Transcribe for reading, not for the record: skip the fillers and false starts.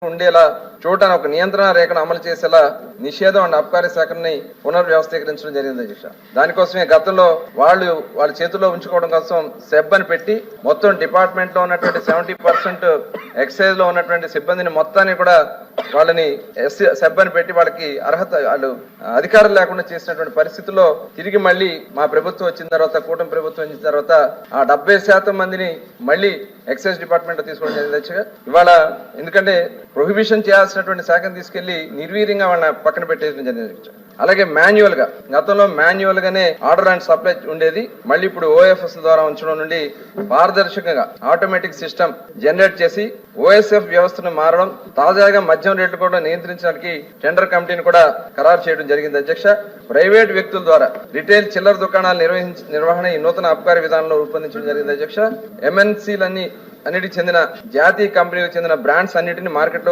ఉండేలా చూడటానికి ఒక నియంత్రణ రేఖను అమలు చేసేలా నిషేధం అండ్ అబ్కారీ శాఖని పునర్వ్యవస్థీకరించడం జరిగింది అధ్యక్ష. దానికోసమే గతంలో వాళ్ళ చేతుల్లో ఉంచుకోవడం కోసం సెబ్ అని పెట్టి మొత్తం డిపార్ట్మెంట్ లో ఉన్నటువంటి 70% ఎక్సైజ్ లో ఉన్నటువంటి సిబ్బందిని మొత్తాన్ని కూడా వాళ్ళని సెబ్ అని పెట్టి వాళ్ళకి అర్హత వాళ్ళు అధికారం లేకుండా చేసినటువంటి పరిస్థితుల్లో తిరిగి మళ్ళీ మా ప్రభుత్వం వచ్చిన తర్వాత కూటమి ప్రభుత్వం వచ్చిన తర్వాత ఆ 70% మందిని మళ్ళీ ఎక్సైజ్ డిపార్ట్మెంట్ లో తీసుకోవడం జరిగింది అధ్యక్ష. ఇవాళ ఎందుకంటే ప్రొహిబిషన్ చేయాల్సినటువంటి శాఖను తీసుకెళ్లి నిర్వీర్యంగా వాళ్ళని పక్కన పెట్టేయడం జరిగింది. అలాగే మాన్యువల్ గా గతంలో మాన్యువల్ గానే ఆర్డర్ అండ్ సప్లై ఉండేది, మళ్ళీ ఇప్పుడు ఓఎఫ్ఎస్ ద్వారా ఉంచడం నుండి పారదర్శకంగా ఆటోమేటిక్ సిస్టమ్ జనరేట్ చేసి ఓఎస్ఎఫ్ వ్యవస్థను మారడం, తాజాగా మద్యం రేట్లు కూడా నియంత్రించడానికి టెండర్ కమిటీని కూడా ఖరారు చేయడం జరిగింది అధ్యక్ష. ప్రైవేట్ వ్యక్తుల ద్వారా రిటైల్ చిల్లర దుకాణాలు నిర్వహణ ఈ నూతన అబ్కారీ విధానంలో రూపొందించడం జరిగింది అధ్యక్ష. ఎంఎన్సీలన్నీ అన్నిటికి చెందిన జాతీయ కంపెనీలకు చెందిన బ్రాండ్స్ అన్నిటిని మార్కెట్లో